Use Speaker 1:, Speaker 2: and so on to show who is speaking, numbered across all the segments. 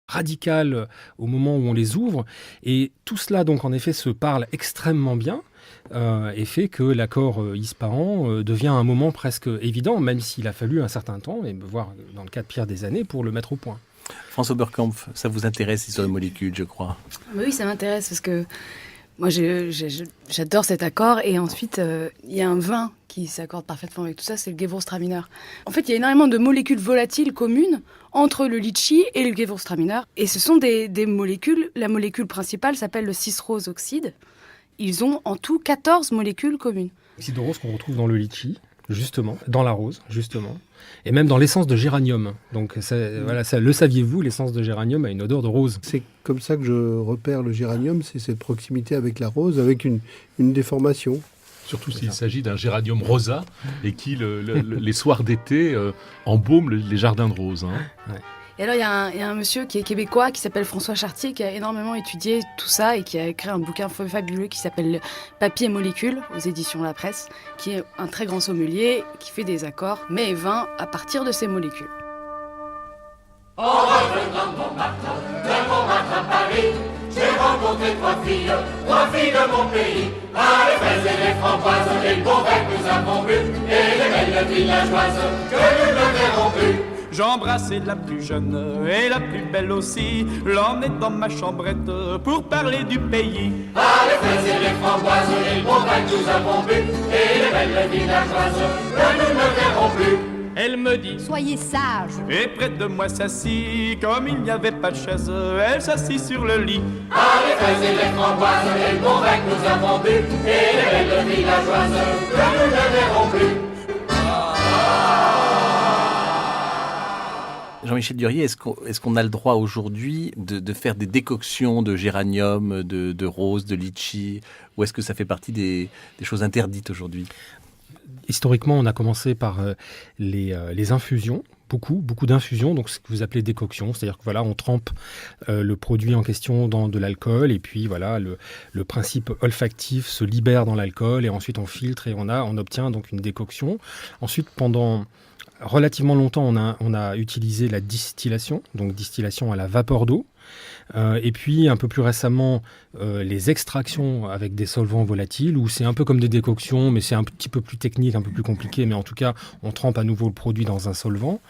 Speaker 1: radicales au moment où on les ouvre. Et tout cela, donc, en effet, se parle extrêmement bien. Et fait que l'accord Ispahan devient un moment presque évident, même s'il a fallu un certain temps, et voire dans le cas de Pierre des années, pour le mettre au point.
Speaker 2: François Oberkampf, ça vous intéresse, l'histoire des molécules, je crois.
Speaker 3: Oui, ça m'intéresse parce que moi, j'adore cet accord. Et ensuite, il y a un vin qui s'accorde parfaitement avec tout ça, c'est le Gewürztraminer. En fait, il y a énormément de molécules volatiles communes entre le litchi et le Gewürztraminer. Et ce sont des molécules, la molécule principale s'appelle le 6-rose oxyde. Ils ont en tout 14 molécules communes.
Speaker 1: Oxyde de rose qu'on retrouve dans le litchi, justement, dans la rose, justement, et même dans l'essence de géranium. Donc, voilà, ça, le saviez-vous, l'essence de géranium a une odeur de rose.
Speaker 4: C'est comme ça que je repère le géranium, c'est cette proximité avec la rose, avec une déformation.
Speaker 5: Surtout s'il s'agit d'un géranium rosa et qui, les soirs d'été, embaume les jardins de roses. Hein.
Speaker 1: Ouais.
Speaker 3: Et alors, il y a un monsieur qui est québécois, qui s'appelle François Chartier, qui a énormément étudié tout ça et qui a écrit un bouquin fabuleux qui s'appelle Papier et molécules, aux éditions La Presse, qui est un très grand sommelier, qui fait des accords, mets et vins à partir de ces molécules.
Speaker 6: En revenant de Montmartre à Paris, j'ai rencontré trois filles de mon pays. Ah, les fraises et les framboises, et le bon vin que nous avons bu, et les belles villageoises que nous ne verrons plus.
Speaker 7: J'embrassais la plus jeune et la plus belle aussi, l'emmenais dans ma chambrette pour parler du pays.
Speaker 6: Ah, les fraises et les framboises, et le bon vin que nous avons bu, et les belles villageoises que nous ne verrons plus.
Speaker 7: Elle me dit,
Speaker 8: soyez sage.
Speaker 7: Et près de moi s'assit, comme il n'y avait pas de chaise, elle s'assit sur le lit.
Speaker 6: Ah, les fraises et les framboises, et le bon vin que nous avons bu, et les belles villageoises que nous ne verrons plus.
Speaker 2: Jean-Michel Duriez, est-ce qu'on a le droit aujourd'hui de faire des décoctions de géranium, de rose, de litchi, ou est-ce que ça fait partie des choses interdites aujourd'hui ?
Speaker 1: Historiquement, on a commencé par les infusions, beaucoup d'infusions, donc ce que vous appelez décoction, c'est-à-dire que voilà, on trempe le produit en question dans de l'alcool, et puis voilà, le principe olfactif se libère dans l'alcool, et ensuite on filtre et on obtient donc une décoction. Ensuite, pendant relativement longtemps, on a utilisé la distillation, donc distillation à la vapeur d'eau. Et puis un peu plus récemment les extractions avec des solvants volatiles, où c'est un peu comme des décoctions, mais c'est un petit peu plus technique, un peu plus compliqué, mais en tout cas on trempe à nouveau le produit dans un solvant.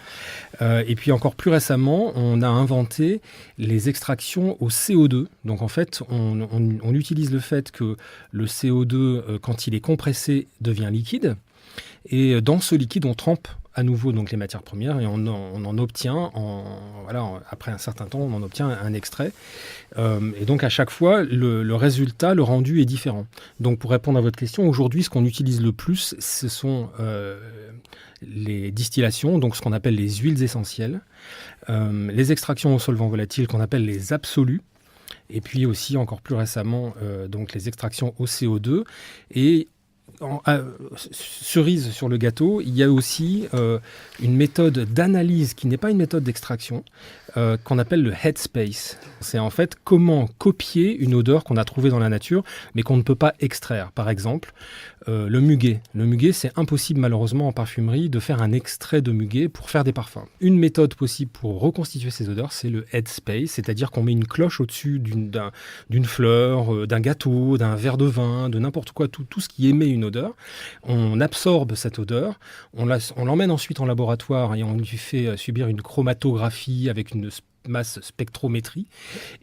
Speaker 1: Et puis encore plus récemment, on a inventé les extractions au CO2. Donc en fait on utilise le fait que le CO2 quand il est compressé devient liquide, et dans ce liquide on trempe à nouveau donc les matières premières, et on en obtient, après un certain temps, on en obtient un extrait. Et donc à chaque fois, le résultat, le rendu est différent. Donc pour répondre à votre question, aujourd'hui, ce qu'on utilise le plus, ce sont les distillations, donc ce qu'on appelle les huiles essentielles, les extractions au solvant volatile qu'on appelle les absolus, et puis aussi encore plus récemment donc les extractions au CO2, et cerise sur le gâteau, il y a aussi une méthode d'analyse qui n'est pas une méthode d'extraction, qu'on appelle le headspace. C'est en fait comment copier une odeur qu'on a trouvée dans la nature, mais qu'on ne peut pas extraire. Par exemple, le muguet. Le muguet, c'est impossible malheureusement en parfumerie de faire un extrait de muguet pour faire des parfums. Une méthode possible pour reconstituer ces odeurs, c'est le headspace, c'est-à-dire qu'on met une cloche au-dessus d'une fleur, d'un gâteau, d'un verre de vin, de n'importe quoi, tout ce qui émet une odeur. On absorbe cette odeur, on l'emmène ensuite en laboratoire et on lui fait subir une chromatographie avec une masse spectrométrie,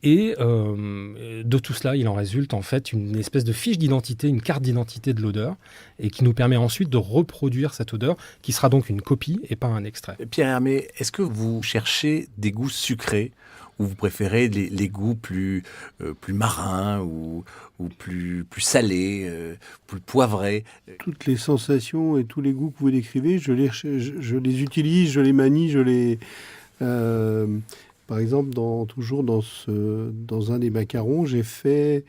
Speaker 1: et de tout cela il en résulte en fait une espèce de fiche d'identité, une carte d'identité de l'odeur, et qui nous permet ensuite de reproduire cette odeur qui sera donc une copie et pas un extrait.
Speaker 2: Pierre Hermé, est-ce que vous cherchez des goûts sucrés, ou vous préférez les goûts plus marins ou plus salés, plus poivrés?
Speaker 4: Toutes les sensations et tous les goûts que vous décrivez, je les utilise, je les manie, par exemple, toujours dans un des macarons, j'ai fait,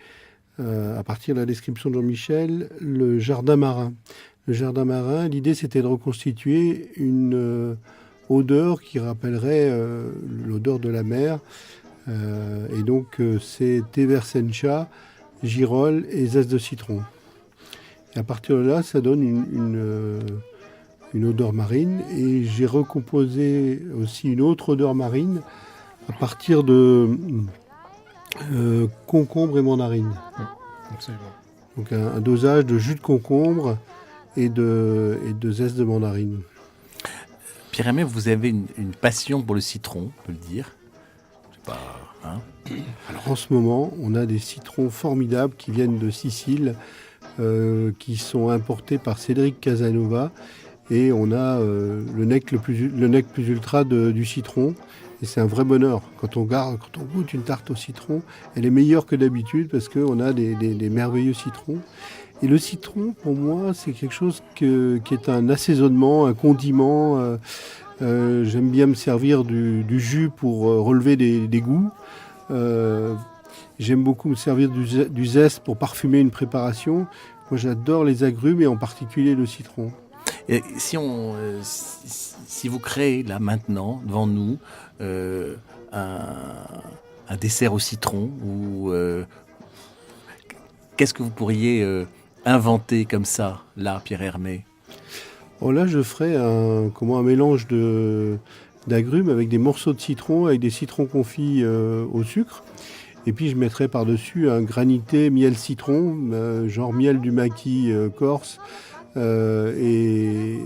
Speaker 4: à partir de la description de Jean-Michel, le jardin marin. Le jardin marin, l'idée c'était de reconstituer une odeur qui rappellerait l'odeur de la mer. Et donc c'est thé vert sencha, girolles et zeste de citron. Et à partir de là, ça donne une odeur marine. Et j'ai recomposé aussi une autre odeur marine à partir de concombre et mandarine.
Speaker 1: Absolument.
Speaker 4: Donc un dosage de jus de concombre et de zeste de mandarine.
Speaker 2: Pierre-Hermé, vous avez une passion pour le citron, on peut le dire. Je sais pas, hein.
Speaker 4: Alors en ce moment, on a des citrons formidables qui viennent de Sicile, qui sont importés par Cédric Casanova. Et on a le nec plus ultra du citron. Et c'est un vrai bonheur. Quand on goûte une tarte au citron, elle est meilleure que d'habitude parce qu'on a des merveilleux citrons. Et le citron, pour moi, c'est quelque chose qui est un assaisonnement, un condiment. J'aime bien me servir du jus pour relever des goûts. J'aime beaucoup me servir du zeste pour parfumer une préparation. Moi, j'adore les agrumes et en particulier le citron.
Speaker 2: Et si vous créez là maintenant devant nous un dessert au citron, ou qu'est-ce que vous pourriez inventer comme ça là, Pierre-Hermé?
Speaker 4: Oh là, je ferais un mélange d'agrumes avec des morceaux de citron, avec des citrons confits au sucre. Et puis je mettrais par-dessus un granité miel citron, genre miel du maquis corse et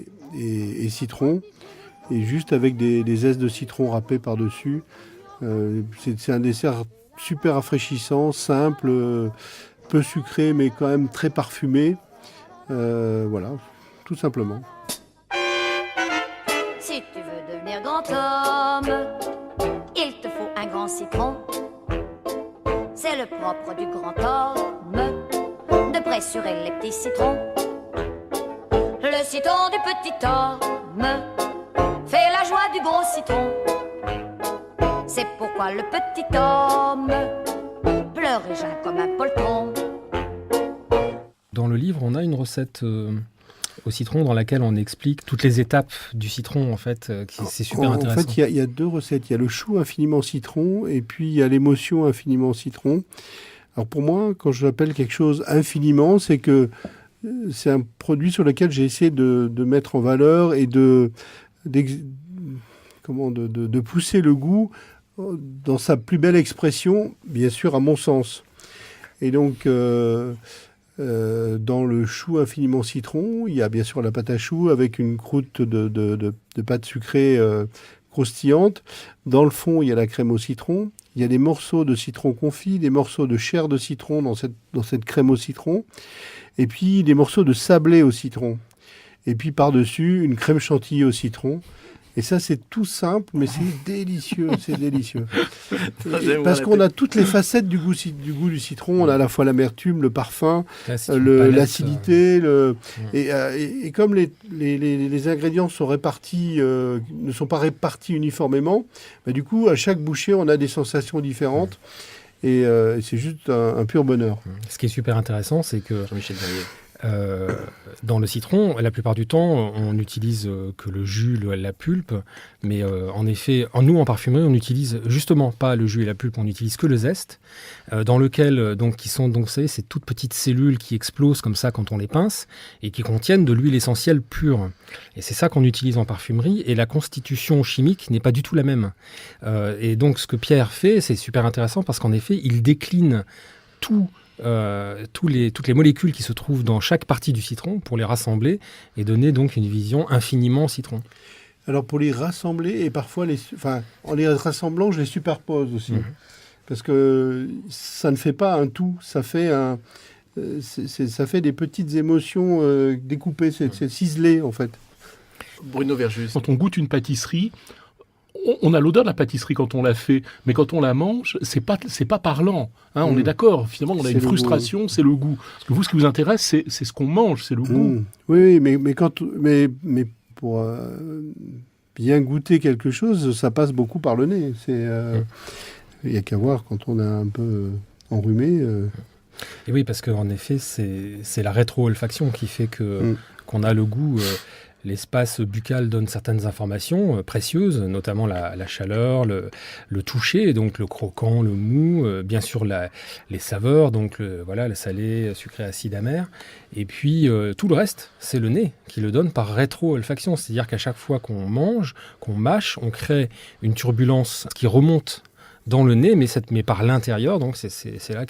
Speaker 4: citron. Et juste avec des zestes de citron râpés par-dessus. C'est un dessert super rafraîchissant, simple, peu sucré, mais quand même très parfumé. Voilà, tout simplement.
Speaker 8: Si tu veux devenir grand homme, il te faut un grand citron. C'est le propre du grand homme de pressurer les petits citrons. Le citron du petit homme fait la joie du gros citron. C'est pourquoi le petit homme pleure et geint comme un poltron.
Speaker 1: Dans le livre, on a une recette au citron dans laquelle on explique toutes les étapes du citron, en fait. C'est super intéressant.
Speaker 4: En fait, il y a deux recettes. Il y a le chou infiniment citron et puis il y a l'émotion infiniment citron. Alors pour moi, quand j'appelle quelque chose infiniment, c'est que c'est un produit sur lequel j'ai essayé de mettre en valeur et de pousser le goût dans sa plus belle expression, bien sûr à mon sens. Et donc, dans le chou infiniment citron, il y a bien sûr la pâte à choux avec une croûte de pâte sucrée croustillante. Dans le fond, il y a la crème au citron. Il y a des morceaux de citron confit, des morceaux de chair de citron dans cette crème au citron. Et puis des morceaux de sablé au citron. Et puis par-dessus, une crème chantilly au citron. Et ça, c'est tout simple, mais c'est délicieux, c'est délicieux. Parce qu'on a toutes les facettes du goût du citron. On a à la fois l'amertume, le parfum, l'acidité. Et comme les ingrédients sont répartis, ne sont pas répartis uniformément, bah, du coup, à chaque bouchée, on a des sensations différentes. Et c'est juste un pur bonheur.
Speaker 1: Ce qui est super intéressant, c'est que
Speaker 2: Jean-Michel Verrier.
Speaker 1: Dans le citron, la plupart du temps, on n'utilise que le jus, la pulpe, mais en effet, nous en parfumerie, on n'utilise justement pas le jus et la pulpe, on n'utilise que le zeste, dans lequel qui sont vous savez, ces toutes petites cellules qui explosent comme ça quand on les pince et qui contiennent de l'huile essentielle pure. Et c'est ça qu'on utilise en parfumerie, et la constitution chimique n'est pas du tout la même. Et donc, ce que Pierre fait, c'est super intéressant parce qu'en effet, il décline toutes les molécules qui se trouvent dans chaque partie du citron pour les rassembler et donner donc une vision infiniment citron.
Speaker 4: Alors pour les rassembler, et parfois en les rassemblant, je les superpose aussi. Parce que ça ne fait pas un tout, ça fait des petites émotions découpées, c'est ciselé en fait.
Speaker 2: Bruno Verjus.
Speaker 5: Quand on goûte une pâtisserie, on a l'odeur de la pâtisserie quand on la fait, mais quand on la mange, c'est pas parlant. Hein, on est d'accord. Finalement, on a une frustration, c'est le goût. Parce que vous, ce qui vous intéresse, c'est ce qu'on mange, c'est le goût.
Speaker 4: Oui, mais pour bien goûter quelque chose, ça passe beaucoup par le nez. Il n'y a qu'à voir quand on a un peu enrhumé.
Speaker 1: Et oui, parce qu'en effet, c'est la rétro-olfaction qui fait qu'on a le goût. L'espace buccal donne certaines informations précieuses, notamment la chaleur, le toucher, donc le croquant, le mou, bien sûr les saveurs, donc le salé, sucré, acide, amer. Et puis tout le reste, c'est le nez qui le donne par rétro-olfaction. C'est-à-dire qu'à chaque fois qu'on mange, qu'on mâche, on crée une turbulence qui remonte dans le nez, mais par l'intérieur. Donc c'est là